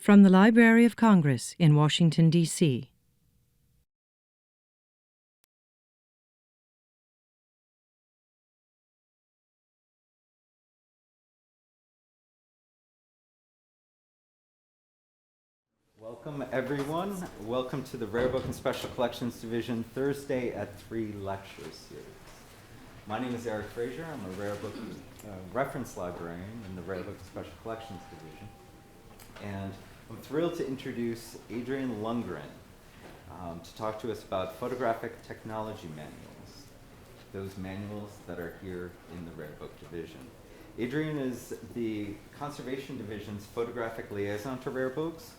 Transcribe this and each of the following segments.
From the Library of Congress in Washington, D.C. Welcome, everyone. Welcome to the Rare Book and Special Collections Division Thursday at 3 lecture series. My name is Eric Frazier. I'm a Rare Book reference librarian in the Rare Book and Special Collections Division. And I'm thrilled to introduce Adrienne Lundgren to talk to us about photographic technology manuals, those manuals that are here in the Rare Book Division. Adrienne is the Conservation Division's photographic liaison to rare books.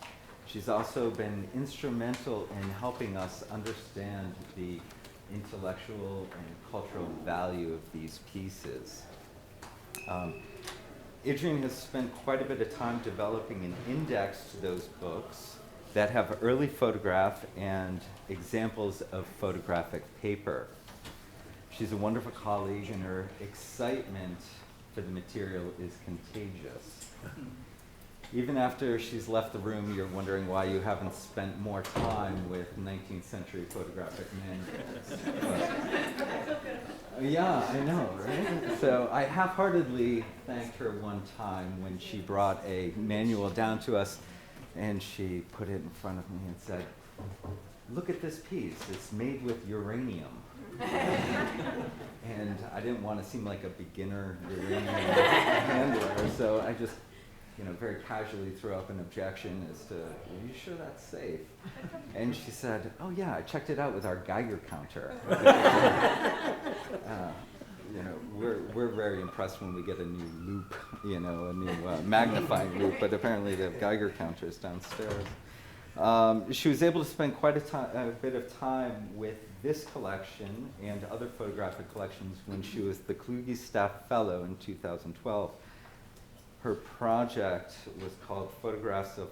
She's also been instrumental in helping us understand the intellectual and cultural value of these pieces. Adrienne has spent quite a bit of time developing an index to those books that have early photograph and examples of photographic paper. She's a wonderful colleague, and her excitement for the material is contagious. Even after she's left the room, you're wondering why you haven't spent more time with 19th century photographic manuals. Yeah, I know, right? So I half-heartedly thanked her one time when she brought a manual down to us, and she put it in front of me and said, "Look at this piece, it's made with uranium." And I didn't want to seem like a beginner uranium handler, so I just very casually threw up an objection as to, "Are you sure that's safe?" And she said, "Oh yeah, I checked it out with our Geiger counter." We're very impressed when we get a new loupe, a new magnifying loupe, but apparently they have Geiger counters downstairs. She was able to spend quite a bit of time with this collection and other photographic collections when she was the Kluge Staff Fellow in 2012. Her project was called Photographs of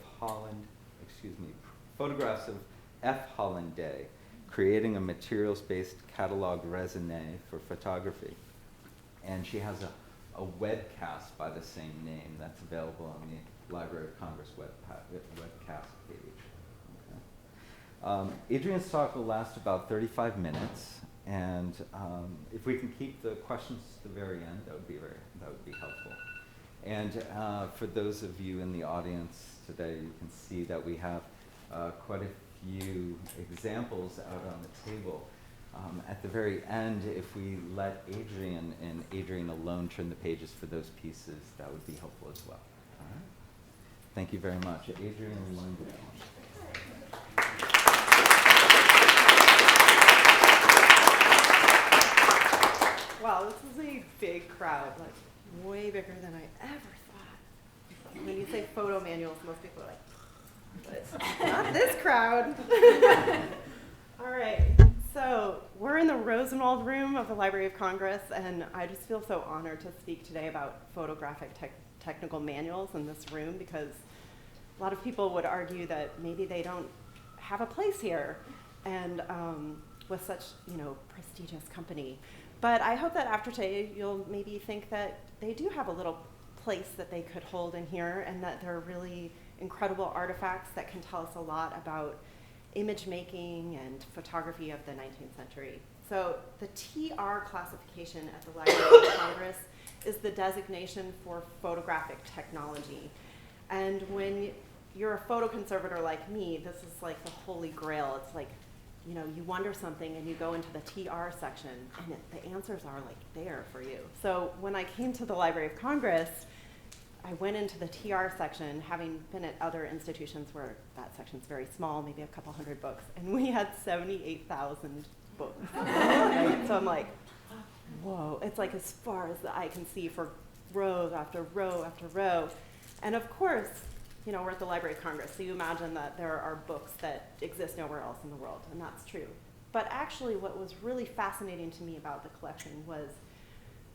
F. Holland Day, creating a materials-based catalog raisonné for photography. And she has a webcast by the same name that's available on the Library of Congress webcast page. Okay. Adrienne's talk will last about 35 minutes, and if we can keep the questions to the very end, that would be helpful. And for those of you in the audience today, you can see that we have quite a few examples out on the table. At the very end, if we let Adrienne and Adrienne alone turn the pages for those pieces, that would be helpful as well. All right? Thank you very much. Adrienne Lundgren. Wow, this is a big crowd, like way bigger than I ever thought. When you say photo manuals, most people are like, but not this crowd. All right, so we're in the Rosenwald room of the Library of Congress, and I just feel so honored to speak today about photographic technical manuals in this room, because a lot of people would argue that maybe they don't have a place here, and with such prestigious company. But I hope that after today, you'll maybe think that they do have a little place that they could hold in here, and that they're really incredible artifacts that can tell us a lot about image making and photography of the 19th century. So the TR classification at the Library of Congress is the designation for photographic technology. And when you're a photo conservator like me, this is like the holy grail. It's like, you wonder something and you go into the TR section and the answers are like there for you. So when I came to the Library of Congress, I went into the TR section, having been at other institutions where that section's very small, maybe a couple hundred books, and we had 78,000 books. Right? So I'm like, whoa, it's like as far as the eye can see for row after row after row. And of course, we're at the Library of Congress, so you imagine that there are books that exist nowhere else in the world, and that's true. But actually what was really fascinating to me about the collection was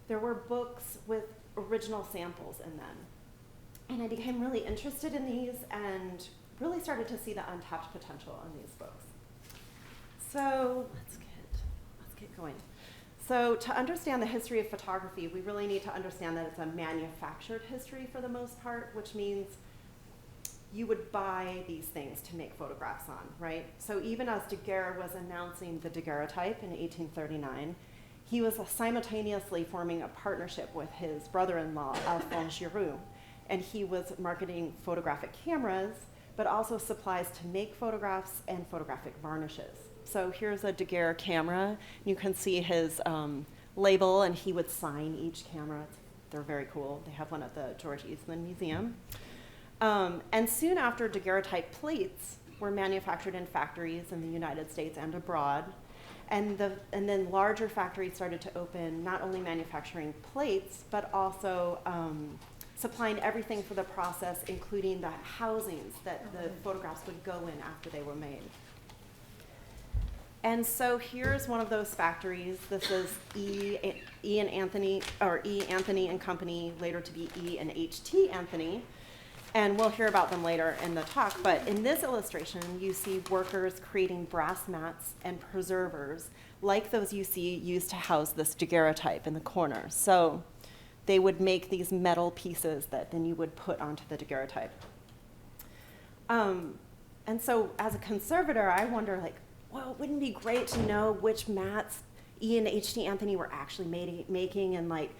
there were books with original samples in them. And I became really interested in these and really started to see the untapped potential on these books. So let's get going. So to understand the history of photography, we really need to understand that it's a manufactured history for the most part, which means you would buy these things to make photographs on, right? So even as Daguerre was announcing the daguerreotype in 1839, he was simultaneously forming a partnership with his brother-in-law, Alphonse Giroux, and he was marketing photographic cameras, but also supplies to make photographs and photographic varnishes. So here's a Daguerre camera. You can see his label, and he would sign each camera. They're very cool. They have one at the George Eastman Museum. And soon after, daguerreotype plates were manufactured in factories in the United States and abroad. And then larger factories started to open, not only manufacturing plates, but also supplying everything for the process, including the housings that the photographs would go in after they were made. And so here's one of those factories. This is E. Anthony and Company, later to be E and H.T. Anthony. And we'll hear about them later in the talk. But in this illustration, you see workers creating brass mats and preservers like those you see used to house this daguerreotype in the corner. So they would make these metal pieces that then you would put onto the daguerreotype. And so as a conservator, I wonder, like, well, wouldn't it be great to know which mats E and H.T. Anthony were actually making, and like,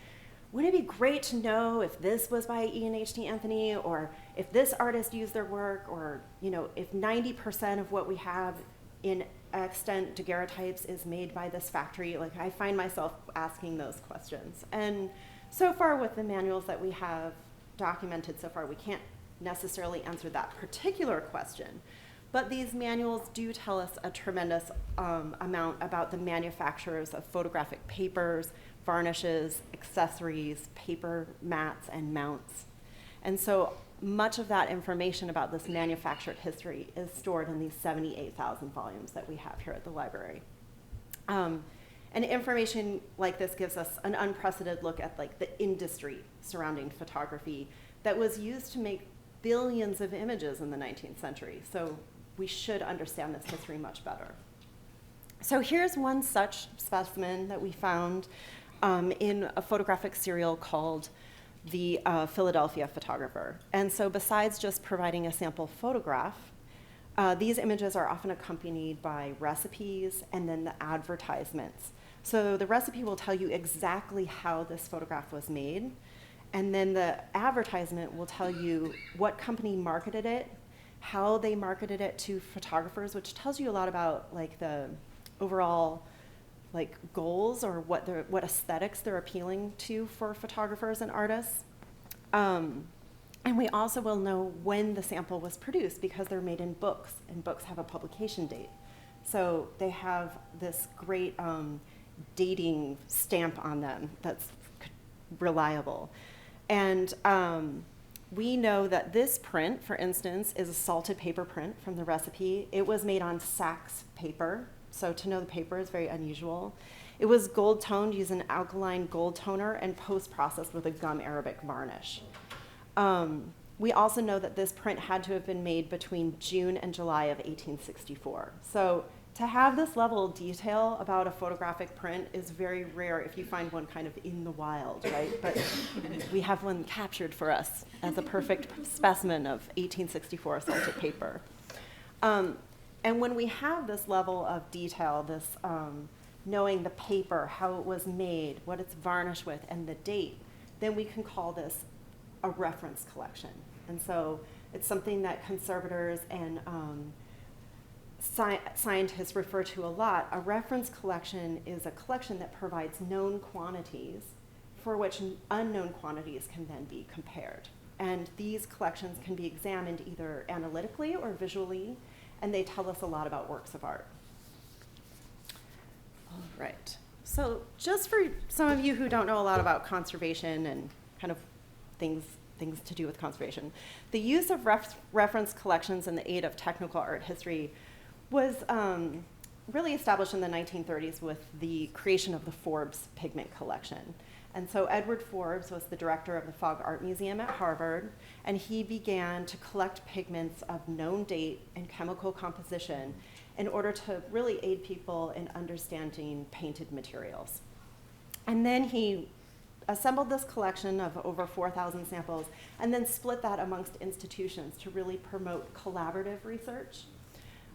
wouldn't it be great to know if this was by E and H.T. Anthony, or if this artist used their work, or if 90% of what we have in extant daguerreotypes is made by this factory? Like, I find myself asking those questions. And so far with the manuals that we have documented so far, we can't necessarily answer that particular question. But these manuals do tell us a tremendous amount about the manufacturers of photographic papers, varnishes, accessories, paper mats, and mounts. And so much of that information about this manufactured history is stored in these 78,000 volumes that we have here at the library. And information like this gives us an unprecedented look at like the industry surrounding photography that was used to make billions of images in the 19th century. So we should understand this history much better. So here's one such specimen that we found in a photographic serial called the Philadelphia Photographer. And so besides just providing a sample photograph, these images are often accompanied by recipes and then the advertisements. So the recipe will tell you exactly how this photograph was made, and then the advertisement will tell you what company marketed it, how they marketed it to photographers, which tells you a lot about like the overall like goals or what aesthetics they're appealing to for photographers and artists. And we also will know when the sample was produced because they're made in books, and books have a publication date. So they have this great dating stamp on them that's reliable. And we know that this print, for instance, is a salted paper print from the recipe. It was made on Saks paper, so to know the paper is very unusual. It was gold toned using an alkaline gold toner and post-processed with a gum Arabic varnish. We also know that this print had to have been made between June and July of 1864. So to have this level of detail about a photographic print is very rare if you find one kind of in the wild, right? But we have one captured for us as a perfect specimen of 1864 salted paper. And when we have this level of detail, this knowing the paper, how it was made, what it's varnished with, and the date, then we can call this a reference collection. And so it's something that conservators and scientists refer to a lot. A reference collection is a collection that provides known quantities for which unknown quantities can then be compared. And these collections can be examined either analytically or visually, and they tell us a lot about works of art. All right. So just for some of you who don't know a lot about conservation and kind of things to do with conservation, the use of reference collections in the aid of technical art history was really established in the 1930s with the creation of the Forbes pigment collection. And so Edward Forbes was the director of the Fogg Art Museum at Harvard, and he began to collect pigments of known date and chemical composition in order to really aid people in understanding painted materials. And then he assembled this collection of over 4,000 samples and then split that amongst institutions to really promote collaborative research.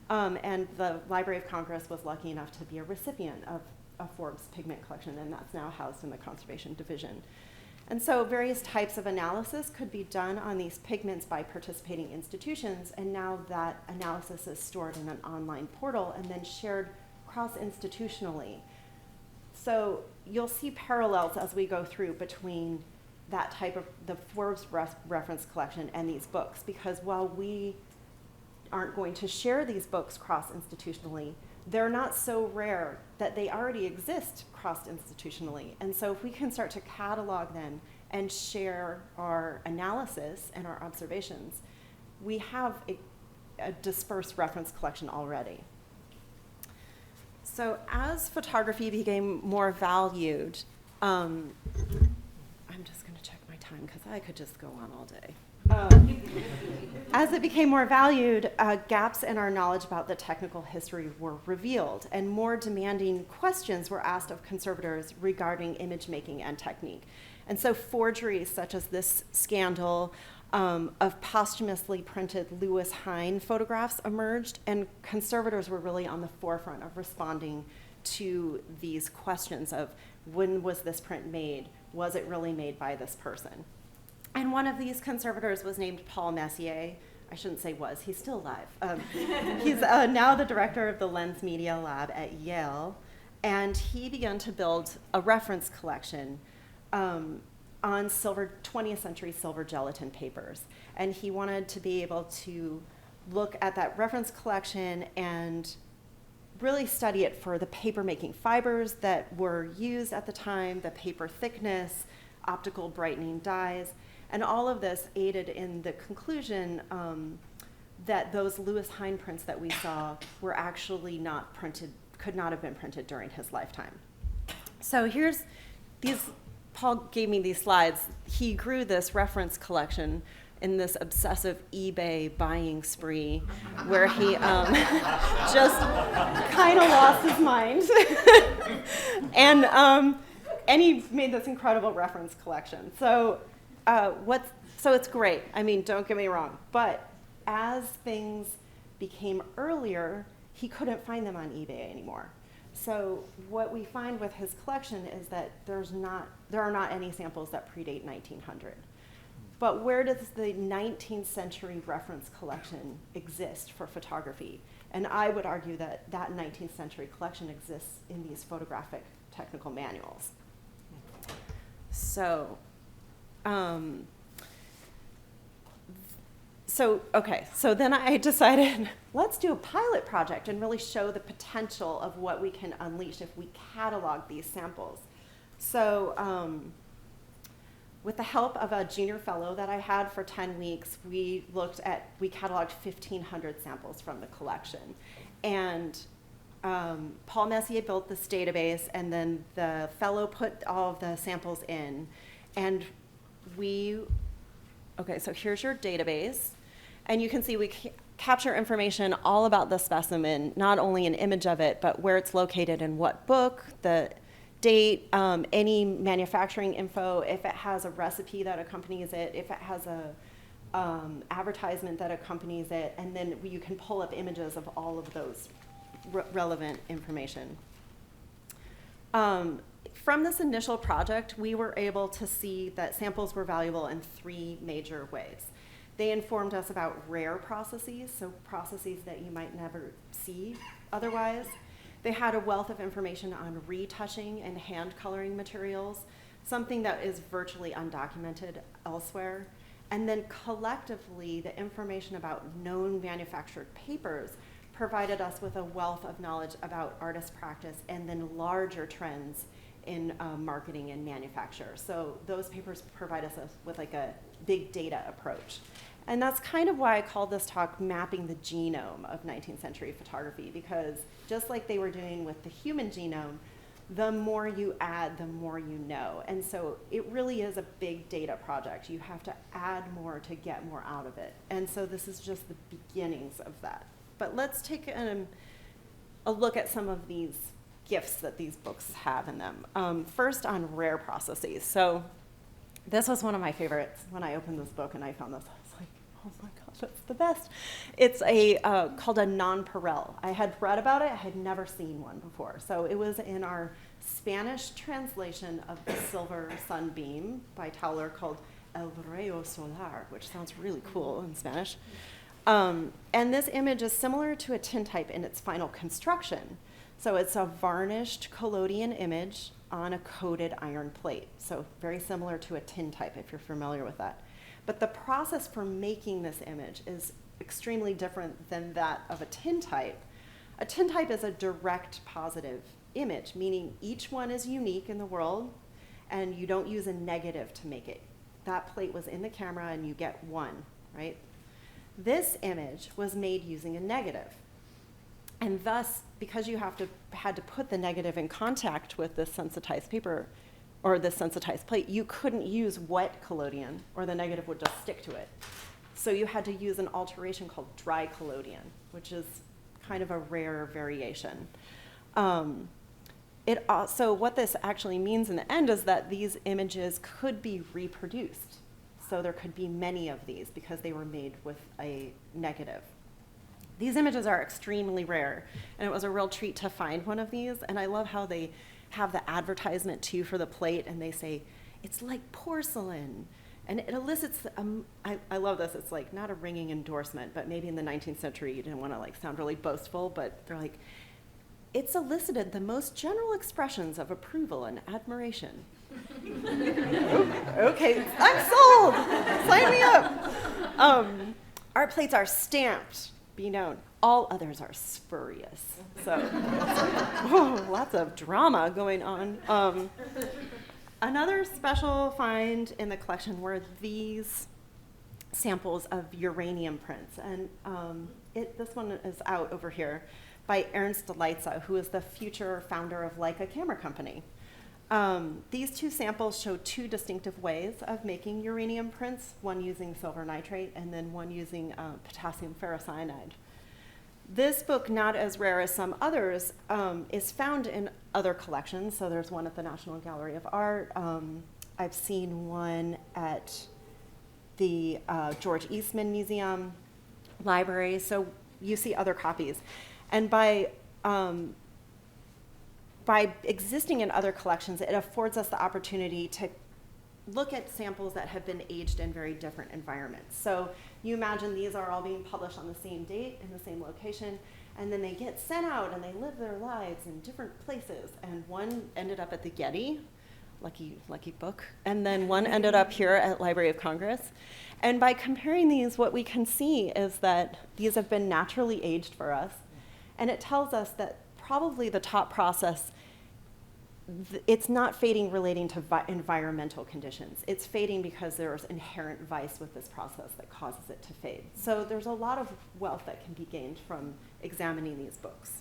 And the Library of Congress was lucky enough to be a recipient of a Forbes pigment collection, and that's now housed in the Conservation Division. And so various types of analysis could be done on these pigments by participating institutions, and now that analysis is stored in an online portal and then shared cross-institutionally. So you'll see parallels as we go through between that type of the Forbes reference collection and these books, because while we aren't going to share these books cross-institutionally, they're not so rare that they already exist cross-institutionally. And so if we can start to catalog them and share our analysis and our observations, we have a dispersed reference collection already. So as photography became more valued, I'm just going to check my time because I could just go on all day. As it became more valued, gaps in our knowledge about the technical history were revealed, and more demanding questions were asked of conservators regarding image making and technique. And so forgeries such as this scandal of posthumously printed Lewis Hine photographs emerged, and conservators were really on the forefront of responding to these questions of when was this print made? Was it really made by this person? And one of these conservators was named Paul Messier. I shouldn't say was, he's still alive. He's now the director of the Lens Media Lab at Yale, and he began to build a reference collection on 20th century silver gelatin papers. And he wanted to be able to look at that reference collection and really study it for the paper making fibers that were used at the time, the paper thickness, optical brightening dyes. And all of this aided in the conclusion that those Lewis Hine prints that we saw were actually not printed, could not have been printed during his lifetime. So here's these, Paul gave me these slides. He grew this reference collection in this obsessive eBay buying spree where he just kind of lost his mind. And he made this incredible reference collection. So it's great. I mean, don't get me wrong. But as things became earlier, he couldn't find them on eBay anymore. So what we find with his collection is that there are not any samples that predate 1900. But where does the 19th century reference collection exist for photography? And I would argue that that 19th century collection exists in these photographic technical manuals. So then I decided, let's do a pilot project and really show the potential of what we can unleash if we catalog these samples. So with the help of a junior fellow that I had for 10 weeks, we cataloged 1,500 samples from the collection. And Paul Messier built this database, and then the fellow put all of the samples in. And so here's your database. And you can see we capture information all about the specimen, not only an image of it, but where it's located in what book, the date, any manufacturing info, if it has a recipe that accompanies it, if it has a advertisement that accompanies it, and then you can pull up images of all of those relevant information. From this initial project, we were able to see that samples were valuable in 3 major ways. They informed us about rare processes, so processes that you might never see otherwise. They had a wealth of information on retouching and hand coloring materials, something that is virtually undocumented elsewhere. And then collectively, the information about known manufactured papers provided us with a wealth of knowledge about artist practice and then larger trends in marketing and manufacture. So those papers provide us with like a big data approach. And that's kind of why I called this talk Mapping the Genome of 19th Century Photography, because just like they were doing with the human genome, the more you add, the more you know. And so it really is a big data project. You have to add more to get more out of it. And so this is just the beginnings of that. But let's take a look at some of these gifts that these books have in them. First, on rare processes. So this was one of my favorites when I opened this book and I found this. I was like, oh my gosh, that's the best. It's called a nonpareil. I had read about it. I had never seen one before. So it was in our Spanish translation of the Silver Sunbeam by Tauler called El Rayo Solar, which sounds really cool in Spanish. And this image is similar to a tintype in its final construction. So it's a varnished collodion image on a coated iron plate. So very similar to a tintype, if you're familiar with that. But the process for making this image is extremely different than that of a tintype. A tintype is a direct positive image, meaning each one is unique in the world, and you don't use a negative to make it. That plate was in the camera, and you get one, right? This image was made using a negative. And thus, because you had to put the negative in contact with this sensitized paper, or this sensitized plate, you couldn't use wet collodion, or the negative would just stick to it. So you had to use an alteration called dry collodion, which is kind of a rare variation. So what this actually means in the end is that these images could be reproduced. So there could be many of these because they were made with a negative. These images are extremely rare, and it was a real treat to find one of these. And I love how they have the advertisement too for the plate, and they say, it's like porcelain. And it elicits, I love this, it's like not a ringing endorsement, but maybe in the 19th century you didn't want to like sound really boastful, but they're like, it's elicited the most general expressions of approval and admiration. Okay, I'm sold, sign me up. Art plates are stamped, be known. All others are spurious. So, lots of drama going on. Another special find in the collection were these samples of uranium prints. And this one is out over here by Ernst Leitze, who is the future founder of Leica Camera Company. These two samples show two distinctive ways of making uranium prints, one using silver nitrate and then one using potassium ferrocyanide. This book, not as rare as some others, is found in other collections. So there's one at the National Gallery of Art. I've seen one at the George Eastman Museum Library. So you see other copies. And by existing in other collections, it affords us the opportunity to look at samples that have been aged in very different environments. So you imagine these are all being published on the same date in the same location, and then they get sent out and they live their lives in different places. And one ended up at the Getty, lucky book, and then one ended up here at Library of Congress. And by comparing these, what we can see is that these have been naturally aged for us, and it tells us that probably the top process, it's not fading relating to environmental conditions. It's fading because there's inherent vice with this process that causes it to fade. So there's a lot of wealth that can be gained from examining these books.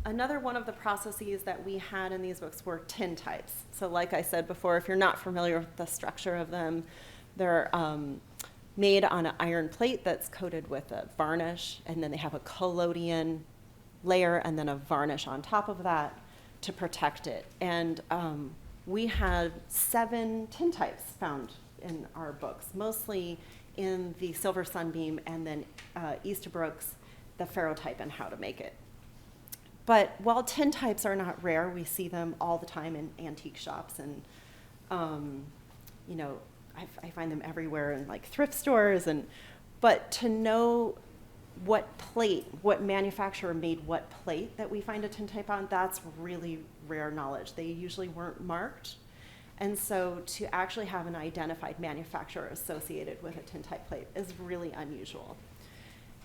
Another one of the processes that we had in these books were tintypes. So like I said before, if you're not familiar with the structure of them, they're made on an iron plate that's coated with a varnish, and then they have a collodion layer and then a varnish on top of that to protect it. And we had 7 tintypes found in our books, mostly in the Silver Sunbeam and then Easterbrook's The Ferrotype and How to Make It. But while tintypes are not rare, we see them all the time in antique shops, and I find them everywhere in like thrift stores. But to know what manufacturer made what plate that we find a tintype on, that's really rare knowledge. They usually weren't marked. And so to actually have an identified manufacturer associated with a tintype plate is really unusual.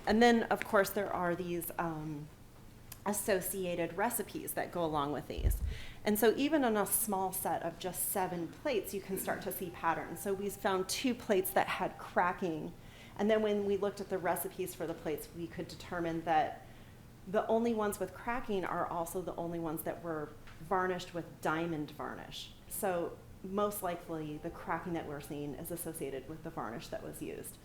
And then, of course, there are these associated recipes that go along with these. And so even on a small set of just 7 plates, you can start to see patterns. So we found 2 plates that had cracking. And then when we looked at the recipes for the plates, we could determine that the only ones with cracking are also the only ones that were varnished with diamond varnish. So most likely the cracking that we're seeing is associated with the varnish that was used.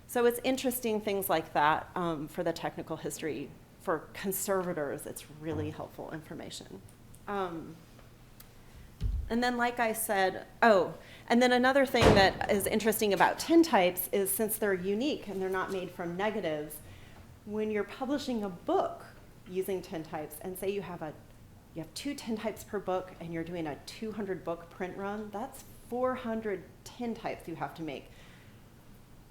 So it's interesting things like that for the technical history for conservators, it's really helpful information. And then, like I said, and then another thing that is interesting about tintypes is since they're unique and they're not made from negatives, when you're publishing a book using tintypes, and say you have 2 tintypes per book and you're doing a 200 book print run, that's 400 tintypes you have to make.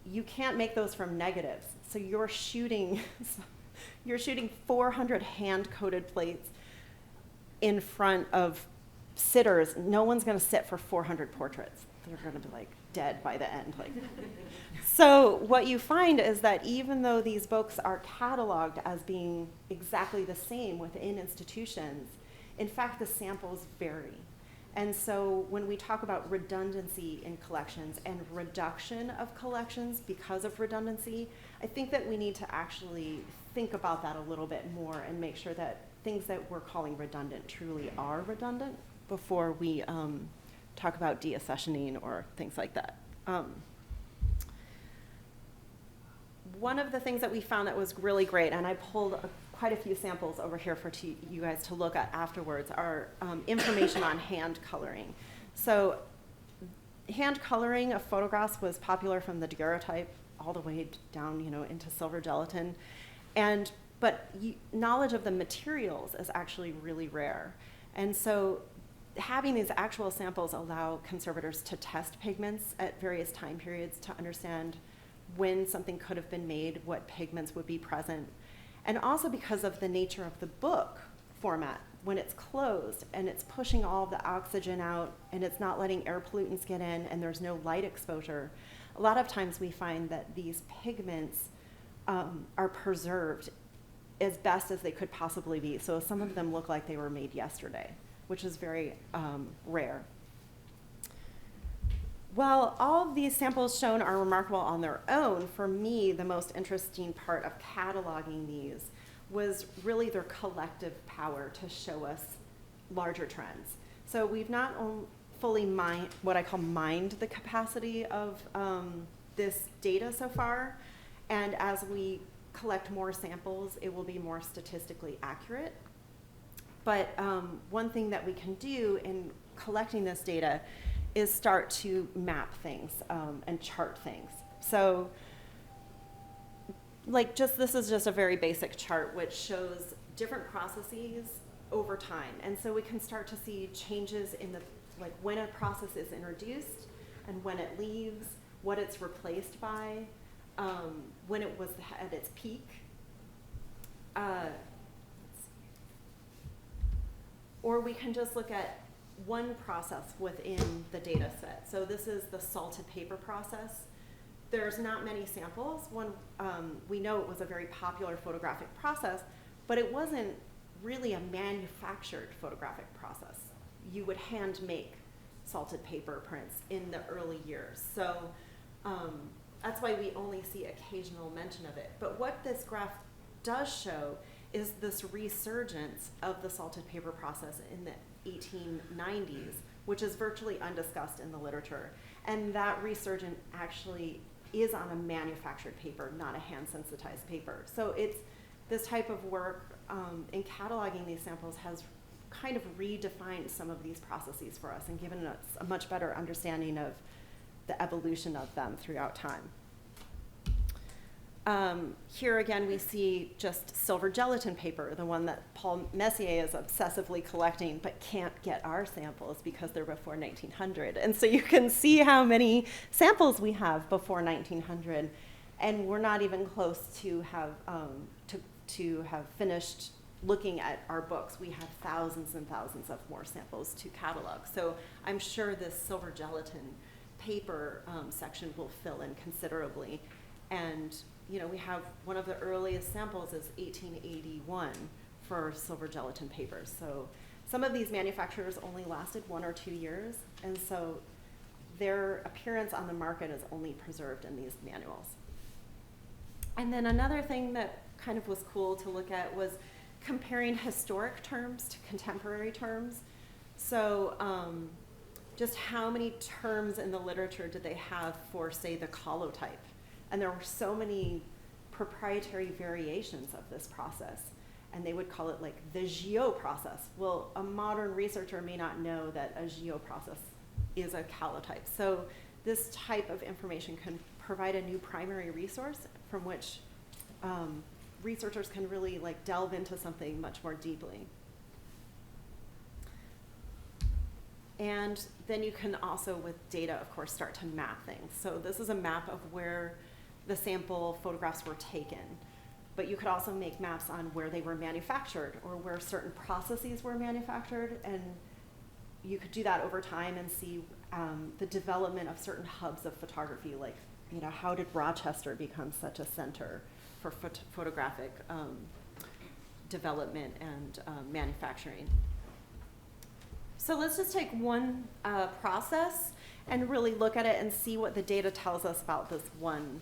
You can't make those from negatives. So you're shooting 400 hand-coated plates in front of sitters. No one's going to sit for 400 portraits. They're going to be like dead by the end. So what you find is that even though these books are cataloged as being exactly the same within institutions, in fact, the samples vary. And so when we talk about redundancy in collections and reduction of collections because of redundancy, I think that we need to actually think about that a little bit more and make sure that things that we're calling redundant truly are redundant before we talk about deaccessioning or things like that. One of the things that we found that was really great, and I pulled quite a few samples over here for you guys to look at afterwards, are information on hand coloring. So hand coloring of photographs was popular from the daguerreotype all the way down, into silver gelatin. But knowledge of the materials is actually really rare. And so having these actual samples allow conservators to test pigments at various time periods to understand when something could have been made, what pigments would be present. And also because of the nature of the book format, when it's closed and it's pushing all of the oxygen out and it's not letting air pollutants get in and there's no light exposure, a lot of times we find that these pigments are preserved as best as they could possibly be. So some of them look like they were made yesterday, which is very rare. While all of these samples shown are remarkable on their own, for me, the most interesting part of cataloging these was really their collective power to show us larger trends. So we've not fully what I call mined the capacity of this data so far, and as we collect more samples, it will be more statistically accurate. But one thing that we can do in collecting this data is start to map things and chart things. So this is just a very basic chart which shows different processes over time. And so we can start to see changes in when a process is introduced and when it leaves, what it's replaced by, when it was at its peak. Or we can just look at one process within the data set. So this is the salted paper process. There's not many samples. We know it was a very popular photographic process, but it wasn't really a manufactured photographic process. You would hand make salted paper prints in the early years. So that's why we only see occasional mention of it. But what this graph does show is this resurgence of the salted paper process in the 1890s, which is virtually undiscussed in the literature. And that resurgence actually is on a manufactured paper, not a hand-sensitized paper. So it's this type of work in cataloging these samples has kind of redefined some of these processes for us and given us a much better understanding of the evolution of them throughout time. Here again, we see just silver gelatin paper, the one that Paul Messier is obsessively collecting, but can't get our samples because they're before 1900. And so you can see how many samples we have before 1900, and we're not even close to have finished looking at our books. We have thousands and thousands of more samples to catalog. So I'm sure this silver gelatin paper section will fill in considerably. And we have one of the earliest samples is 1881 for silver gelatin paper. So some of these manufacturers only lasted 1 or 2 years, and so their appearance on the market is only preserved in these manuals. And then another thing that kind of was cool to look at was comparing historic terms to contemporary terms. So just how many terms in the literature did they have for, say, the colotype? And there were so many proprietary variations of this process. and they would call it like the geo process. Well, a modern researcher may not know that a geo process is a calotype. So this type of information can provide a new primary resource from which researchers can really like delve into something much more deeply. And then you can also, with data, of course, start to map things. So this is a map of where the sample photographs were taken. But you could also make maps on where they were manufactured or where certain processes were manufactured. And you could do that over time and see the development of certain hubs of photography, like, you know, how did Rochester become such a center for photographic development and manufacturing. So let's just take one process and really look at it and see what the data tells us about this one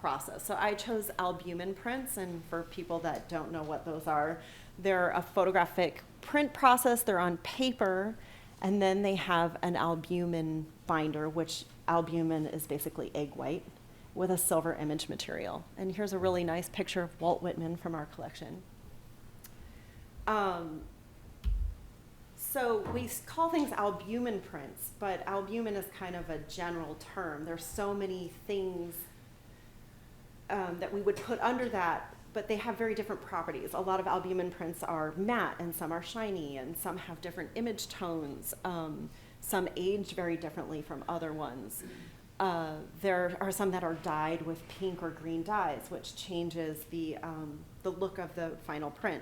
process. So I chose Albumen Prints, and for people that don't know what those are, they're a photographic print process. They're on paper, and then they have an albumen binder, which albumen is basically egg white, with a silver image material. And here's a really nice picture of Walt Whitman from our collection. So we call things albumen prints, but albumen is kind of a general term. There's so many things that we would put under that, but they have very different properties. A lot of albumen prints are matte, and some are shiny, and some have different image tones. Some age very differently from other ones. There are some that are dyed with pink or green dyes, which changes the look of the final print.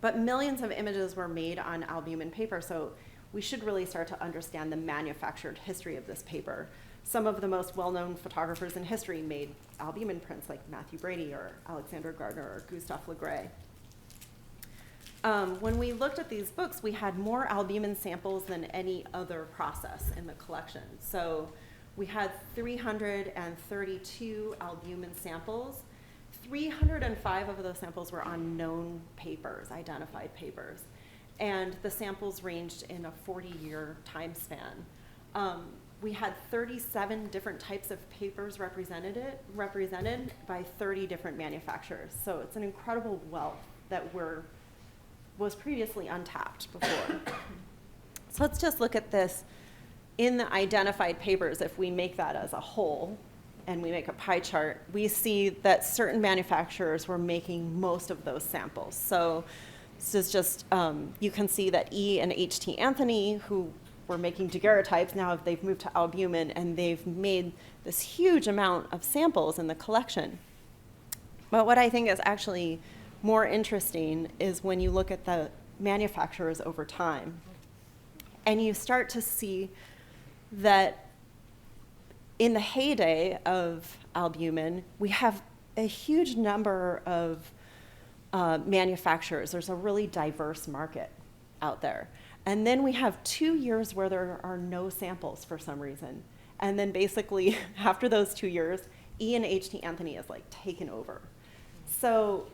But millions of images were made on albumen paper, so we should really start to understand the manufactured history of this paper. Some of the most well-known photographers in history made albumen prints, like Matthew Brady or Alexander Gardner or Gustave Le Gray. When we looked at these books, we had more albumen samples than any other process in the collection. So we had 332 albumen samples. 305 of those samples were on known papers, identified papers. And the samples ranged in a 40-year time span. We had 37 different types of papers represented by 30 different manufacturers. So it's an incredible wealth that was previously untapped before. So let's just look at this in the identified papers. If we make that as a whole and we make a pie chart, we see that certain manufacturers were making most of those samples. So this is just, you can see that E and H.T. Anthony, who were making daguerreotypes, now they've moved to albumen, and they've made this huge amount of samples in the collection. But what I think is actually more interesting is when you look at the manufacturers over time, and you start to see that in the heyday of albumen, we have a huge number of manufacturers. There's a really diverse market out there. And then we have 2 years where there are no samples for some reason. And then basically, after those 2 years, E and H.T. Anthony is like taken over. So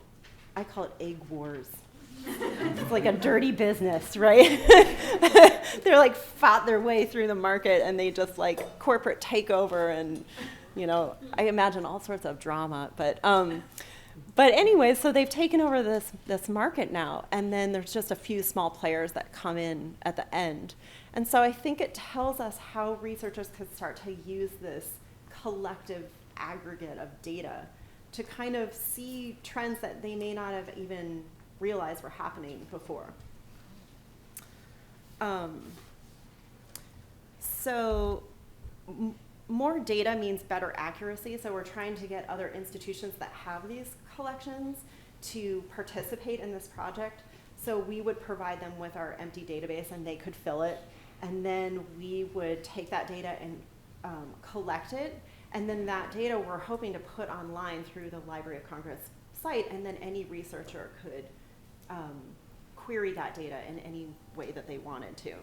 I call it egg wars. It's like a dirty business, right? They're like fought their way through the market, and they just like corporate takeover, and you know, I imagine all sorts of drama. But anyway, so they've taken over this market now, and then there's just a few small players that come in at the end. And so I think it tells us how researchers could start to use this collective aggregate of data to kind of see trends that they may not have even realized were happening before. More data means better accuracy, so we're trying to get other institutions that have these collections to participate in this project. So we would provide them with our empty database, and they could fill it, and then we would take that data and collect it, and then that data we're hoping to put online through the Library of Congress site, and then any researcher could query that data in any way that they wanted to.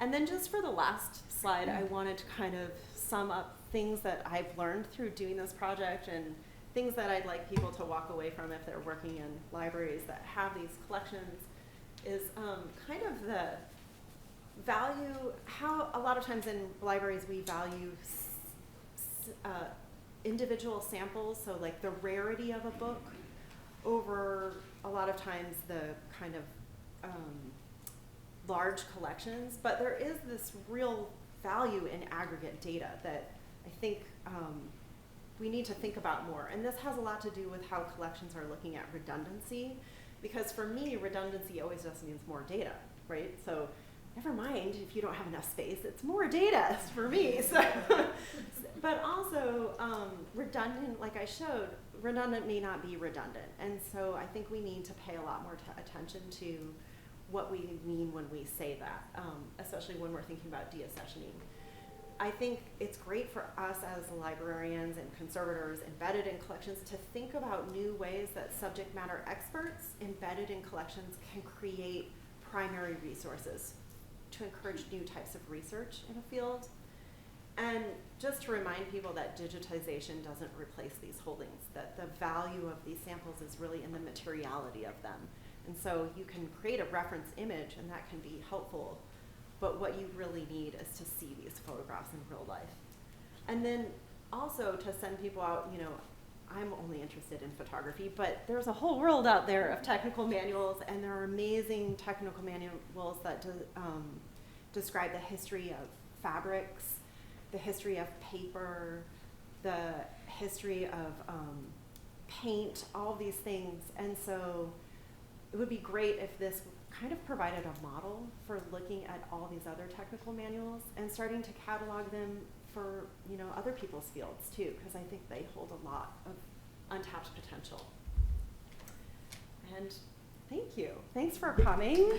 And then just for the last slide, I wanted to kind of sum up things that I've learned through doing this project and things that I'd like people to walk away from if they're working in libraries that have these collections, is kind of the value, how a lot of times in libraries we value individual samples, so like the rarity of a book over a lot of times the kind of large collections, but there is this real value in aggregate data that I think we need to think about more. And this has a lot to do with how collections are looking at redundancy, because for me, redundancy always just means more data, right? So never mind if you don't have enough space, it's more data for me. So, but also redundant, like I showed, redundant may not be redundant. And so I think we need to pay a lot more attention to what we mean when we say that, especially when we're thinking about deaccessioning. I think it's great for us as librarians and conservators embedded in collections to think about new ways that subject matter experts embedded in collections can create primary resources to encourage new types of research in a field. And just to remind people that digitization doesn't replace these holdings, that the value of these samples is really in the materiality of them. And so you can create a reference image and that can be helpful, but what you really need is to see these photographs in real life. And then also to send people out, you know, I'm only interested in photography, but there's a whole world out there of technical manuals, and there are amazing technical manuals that describe the history of fabrics, the history of paper, the history of paint, all these things. And so it would be great if this kind of provided a model for looking at all these other technical manuals and starting to catalog them for, you know, other people's fields too, because I think they hold a lot of untapped potential. And thank you. Thanks for coming.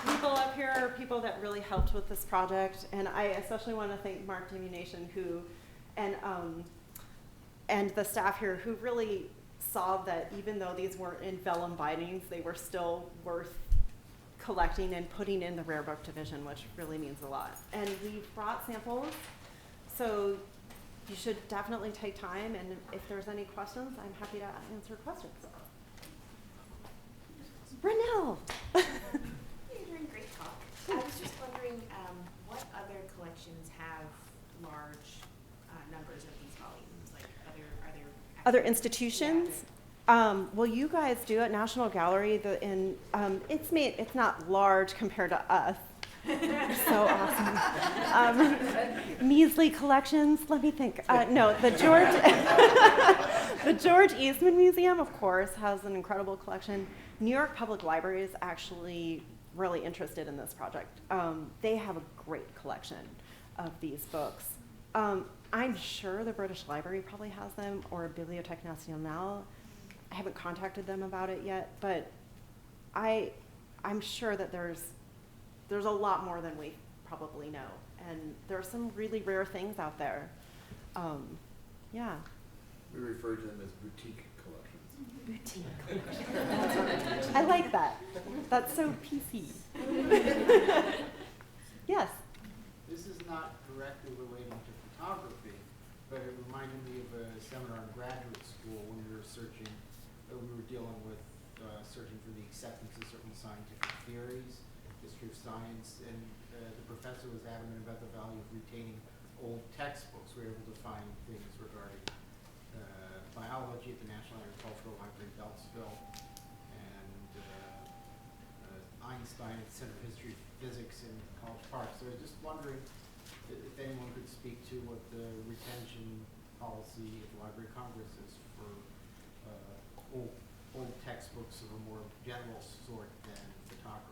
People up here are people that really helped with this project, and I especially want to thank Mark Dimunation, who, and the staff here, who really saw that even though these weren't in vellum bindings, they were still worth collecting and putting in the rare book division, which really means a lot. And we brought samples, so you should definitely take time, and if there's any questions, I'm happy to answer questions. Brunel! You're doing great talk. I was just wondering what other collections have large numbers of these volumes? Like are there Other institutions? Yeah, Well, you guys do at National Gallery. It's not large compared to us. So awesome. Measly collections. Let me think. No, the George Eastman Museum, of course, has an incredible collection. New York Public Library is actually really interested in this project. They have a great collection of these books. I'm sure the British Library probably has them, or Bibliothèque Nationale. I haven't contacted them about it yet, but I'm sure that there's a lot more than we probably know, and there's some really rare things out there. Yeah. We refer to them as boutique collections. Boutique collection. I like that. That's so PC. Yes. This is not directly relating to photography, but it reminded me of a seminar in graduate school when we were dealing with searching for the acceptance of certain scientific theories, history of science, and the professor was adamant about the value of retaining old textbooks. We were able to find things regarding biology at the National Agricultural Library in Beltsville, and Einstein at the Center for History of Physics in College Park. So I was just wondering if anyone could speak to what the retention policy at the Library of Congress is for old textbooks of a more general sort than photography.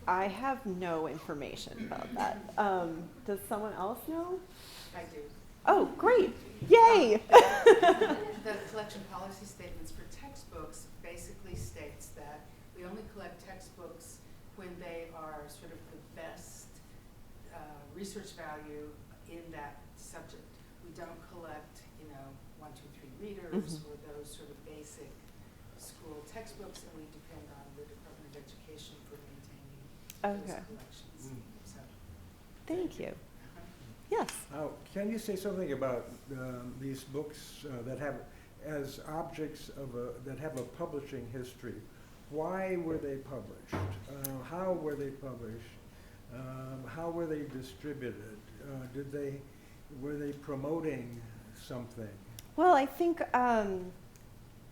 I have no information about that. Does someone else know? I do. Oh, great. Yay! The collection policy statements for textbooks basically states that we only collect textbooks when they are sort of the best research value in that subject. We don't collect, 1, 2, 3 readers or those sort of basic school textbooks, and we depend on the Department of Education for maintaining those collections. So, Thank you. Yes. Can you say something about these books that have, as objects of that have a publishing history? Why were they published? How were they published? How were they distributed? Were they promoting something? Well, I think I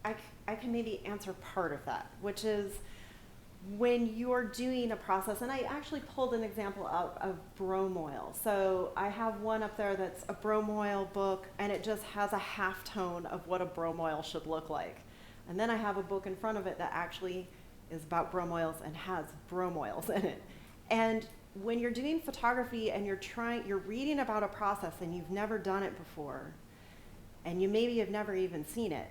can maybe answer part of that, which is when you're doing a process, and I actually pulled an example out of bromoil. So I have one up there that's a bromoil book, and it just has a half tone of what a bromoil should look like. And then I have a book in front of it that actually is about bromoils and has bromoils in it. And when you're doing photography and you're reading about a process and you've never done it before, and you maybe have never even seen it,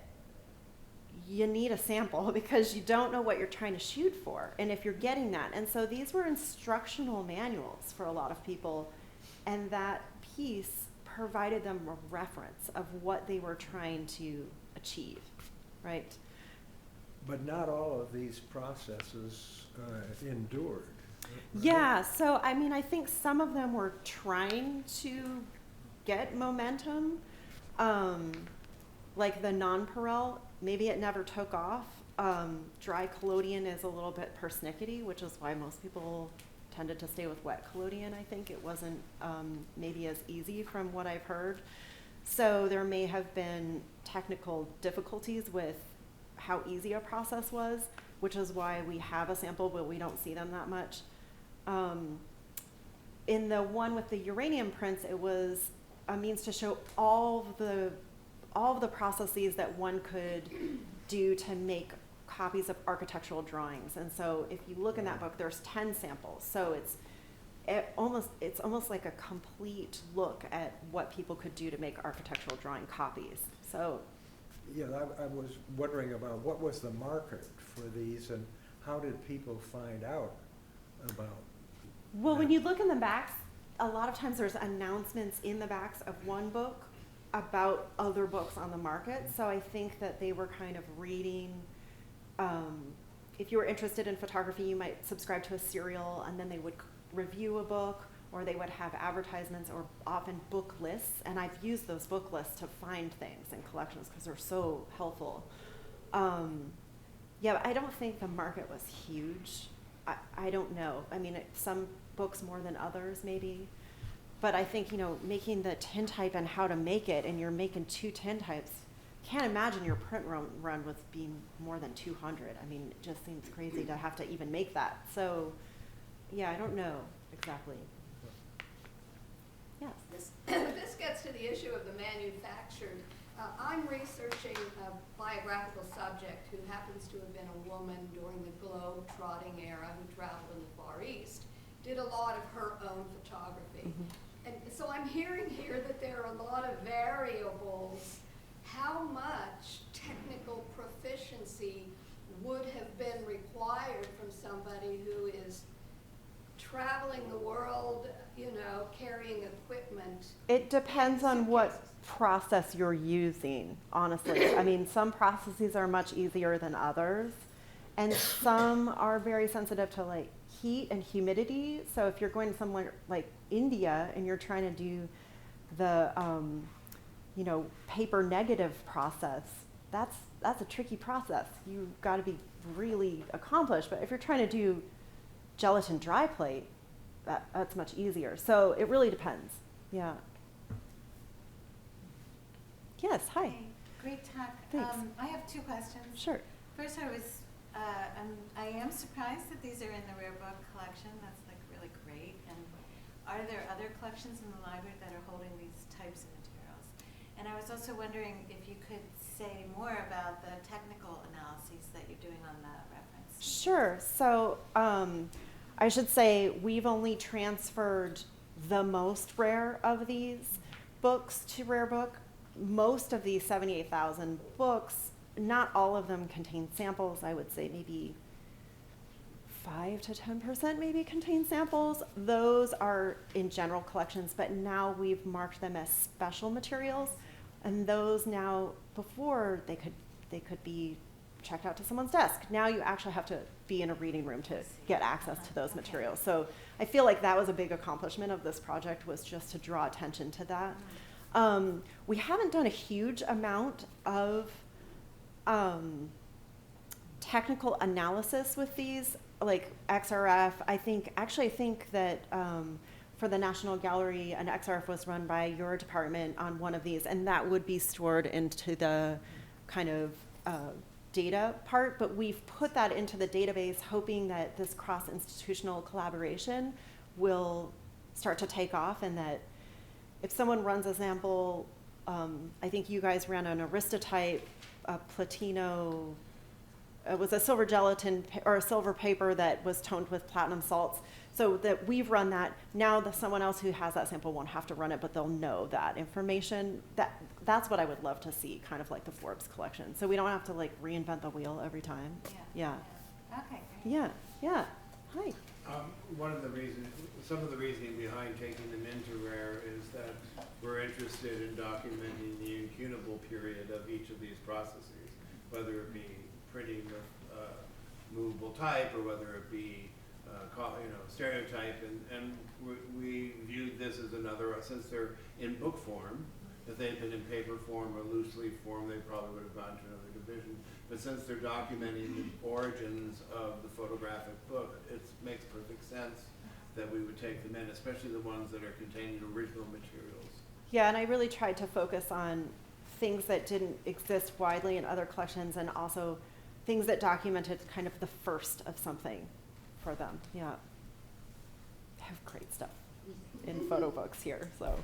you need a sample because you don't know what you're trying to shoot for and if you're getting that. And so these were instructional manuals for a lot of people, and that piece provided them a reference of what they were trying to achieve, right? But not all of these processes endured. Right? Yeah, so I mean, I think some of them were trying to get momentum, like the nonpareil. Maybe it never took off. Dry collodion is a little bit persnickety, which is why most people tended to stay with wet collodion. I think it wasn't maybe as easy from what I've heard. So there may have been technical difficulties with how easy a process was, which is why we have a sample, but we don't see them that much. In the one with the uranium prints, it was a means to show all of the processes that one could do to make copies of architectural drawings. And so if you look in that book, there's 10 samples. So it's almost like a complete look at what people could do to make architectural drawing copies. So yeah, I was wondering about what was the market for these and how did people find out about well, that? when you look in the backs, a lot of times there's announcements in the backs of one book about other books on the market. So I think that they were kind of reading, if you were interested in photography, you might subscribe to a serial and then they would review a book, or they would have advertisements or often book lists. And I've used those book lists to find things in collections because they're so helpful. Yeah, I don't think the market was huge. I don't know. I mean, some books more than others maybe. But I think, making the tintype and how to make it, and you're making 2 tintypes, can't imagine your print run with being more than 200. I mean, it just seems crazy to have to even make that. So, yeah, I don't know exactly. Yes. This gets to the issue of the manufactured. I'm researching a biographical subject who happens to have been a woman during the globe-trotting era who traveled in the Far East, did a lot of her own photography. Mm-hmm. And so I'm hearing here that there are a lot of variables. How much technical proficiency would have been required from somebody who is traveling the world, carrying equipment? It depends on what process you're using, honestly. I mean, some processes are much easier than others, and some are very sensitive to like heat and humidity. So if you're going to somewhere like India and you're trying to do the paper negative process, that's a tricky process. You've got to be really accomplished. But if you're trying to do gelatin dry plate, that's much easier. So it really depends. Yeah. Yes, hi. Hey, great talk. Thanks. I have 2 questions. Sure. First, I am surprised that these are in the rare book collection. That's like really great. And are there other collections in the library that are holding these types of materials? And I was also wondering if you could say more about the technical analyses that you're doing on the reference. Sure. So I should say we've only transferred the most rare of these books to Rare Book. Most of these 78,000 books, not all of them contain samples. I would say maybe 5 to 10% maybe contain samples. Those are in general collections, but now we've marked them as special materials. And those now, before they could be checked out to someone's desk. Now you actually have to be in a reading room to get access to those materials. So I feel like that was a big accomplishment of this project, was just to draw attention to that. We haven't done a huge amount of technical analysis with these. like XRF, I think that for the National Gallery, an XRF was run by your department on one of these, and that would be stored into the kind of data part, but we've put that into the database hoping that this cross-institutional collaboration will start to take off, and that if someone runs a sample, I think you guys ran an Aristotype, a Platino, it was a silver gelatin or a silver paper that was toned with platinum salts, so that we've run that. Now someone else who has that sample won't have to run it, but they'll know that information. That's what I would love to see, kind of like the Forbes collection. So we don't have to like reinvent the wheel every time. Yeah. Okay, great. Yeah. Hi. Some of the reasoning behind taking them into rare is that we're interested in documenting the incunable period of each of these processes, whether it be printing with movable type or whether it be stereotype, and we viewed this as another, since they're in book form. If they had been in paper form or loose leaf form, they probably would have gone to another division. But since they're documenting the origins of the photographic book, it makes perfect sense that we would take them in, especially the ones that are containing original materials. Yeah, and I really tried to focus on things that didn't exist widely in other collections, and also things that documented kind of the first of something for them. Yeah. I have great stuff in photo books here, so.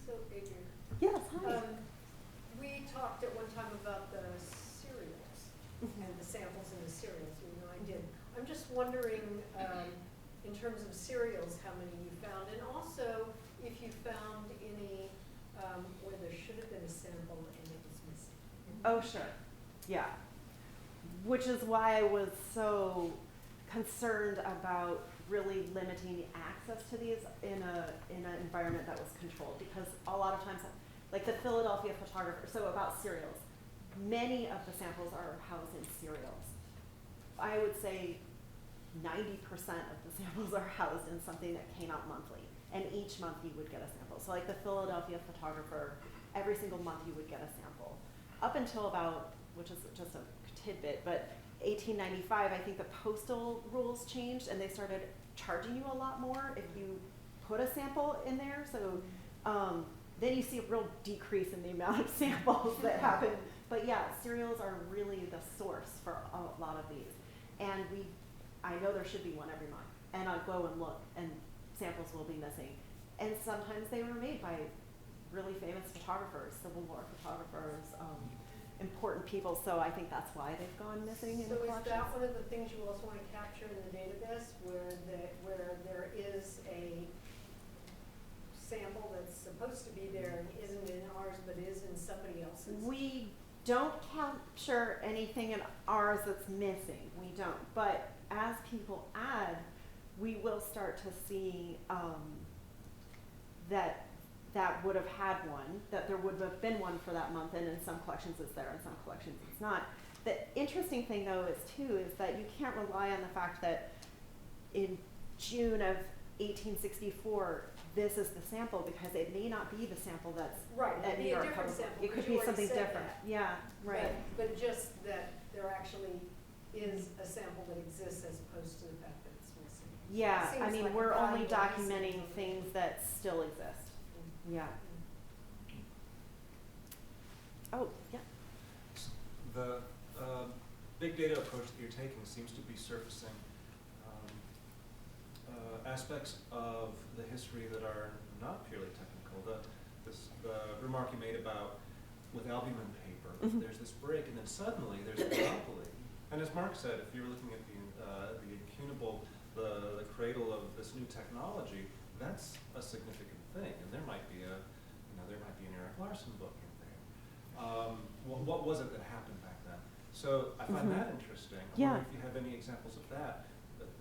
So, Adrienne. Yes, hi. We talked at one time about the cereals and the samples in the cereals. We know I did. I'm just wondering, in terms of cereals, how many you found, and also if you found any where there should have been a sample and it was missing. Oh, sure. Yeah. Which is why I was so concerned about really limiting the access to these in an environment that was controlled, because a lot of times, like the Philadelphia Photographer, so about cereals, many of the samples are housed in cereals. I would say 90% of the samples are housed in something that came out monthly, and each month you would get a sample. So like the Philadelphia Photographer, every single month you would get a sample. Up until about, which is just a tidbit, but 1895, I think the postal rules changed and they started charging you a lot more if you put a sample in there. So then you see a real decrease in the amount of samples that happen. But yeah, cereals are really the source for a lot of these. And I know there should be one every month. And I'll go and look and samples will be missing. And sometimes they were made by really famous photographers, Civil War photographers, important people. So I think that's why they've gone missing in the collections. So is that one of the things you also want to capture in the database, where there is a sample that's supposed to be there and isn't in ours but is in somebody else's? We don't capture anything in ours that's missing. We don't. But as people add, we will start to see that would have had one, that there would have been one for that month, and in some collections it's there, in some collections it's not. The interesting thing though is that you can't rely on the fact that in June of 1864 this is the sample, because it may not be the sample that's right. at New York Public. It could be something different. Yeah, right. But just that there actually is a sample that exists as opposed to the fact that it's missing. Yeah, It I seems mean, like we're a only valuable documenting sample. things that still exist. Yeah. Oh, yeah. The big data approach that you're taking seems to be surfacing aspects of the history that are not purely technical. The remark you made about with albumen paper, there's this break, and then suddenly there's a monopoly. And as Mark said, if you're looking at the incunable, the cradle of this new technology, that's a significant thing, and there might be an Eric Larson book in there. What was it that happened back then? So I find that interesting. I wonder if you have any examples of that.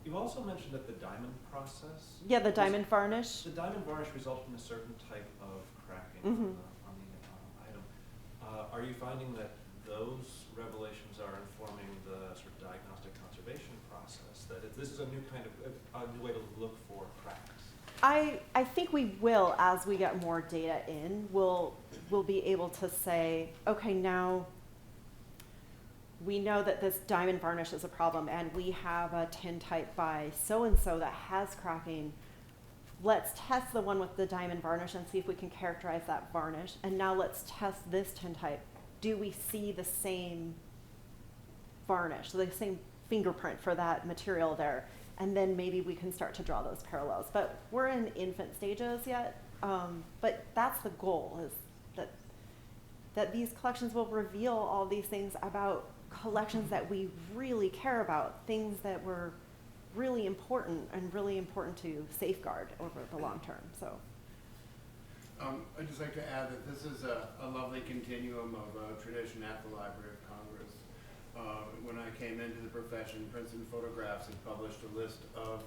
You also mentioned that the diamond process. Yeah, the diamond varnish. The diamond varnish results in a certain type of cracking on the item. Are you finding that those revelations are informing the sort of diagnostic conservation process? That this is a new kind of a new way to look for cracks? I think we will, as we get more data in, we'll be able to say, okay, now we know that this diamond varnish is a problem, and we have a tintype by so-and-so that has cracking. Let's test the one with the diamond varnish and see if we can characterize that varnish. And now let's test this tintype. Do we see the same varnish, the same fingerprint for that material there? And then maybe we can start to draw those parallels. But we're in infant stages yet. But that's the goal, is that these collections will reveal all these things about collections that we really care about, things that were really important and really important to safeguard over the long term. So, I'd just like to add that this is a lovely continuum of tradition at the Library of Congress. When I came into the profession, Prints and Photographs had published a list of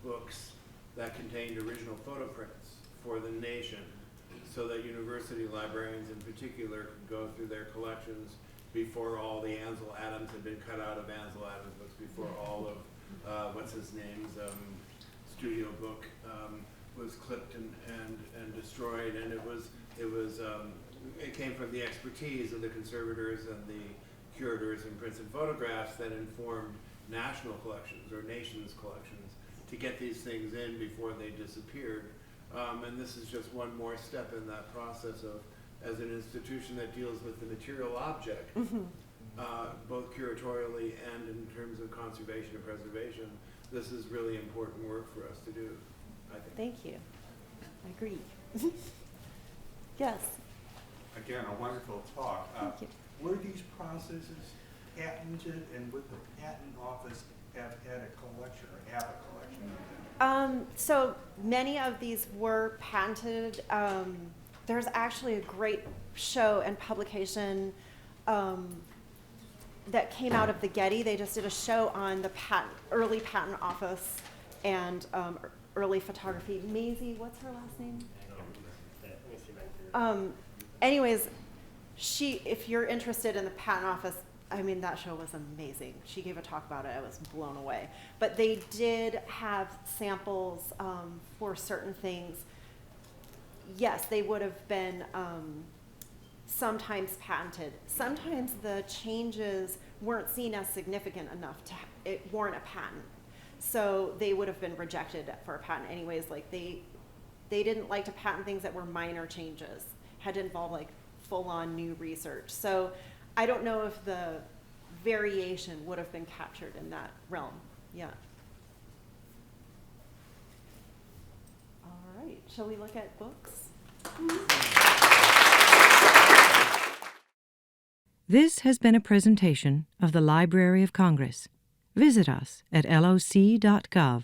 books that contained original photo prints for the nation, so that university librarians in particular could go through their collections before all the Ansel Adams had been cut out of Ansel Adams books, before all of what's his name's studio book was clipped and destroyed, and it came from the expertise of the conservators and the curators in Prints and Photographs that informed national collections or nations collections to get these things in before they disappeared. And this is just one more step in that process of, as an institution that deals with the material object, both curatorially and in terms of conservation and preservation, this is really important work for us to do, I think. thank you. I agree. Yes. Again, a wonderful talk. Thank you. Were these processes patented, and would the patent office have had a collection or have a collection of them? So many of these were patented. There's actually a great show and publication that came out of the Getty. They just did a show on the early patent office and early photography. Maisie, what's her last name? Anyways, if you're interested in the patent office, I mean, that show was amazing. She gave a talk about it. I was blown away. But they did have samples for certain things. Yes, they would have been sometimes patented. Sometimes the changes weren't seen as significant enough to it warrant a patent. So they would have been rejected for a patent anyways. Like they didn't like to patent things that were minor changes, had to involve like full-on new research. So I don't know if the variation would have been captured in that realm. Yeah. All right, shall we look at books? This has been a presentation of the Library of Congress. Visit us at loc.gov.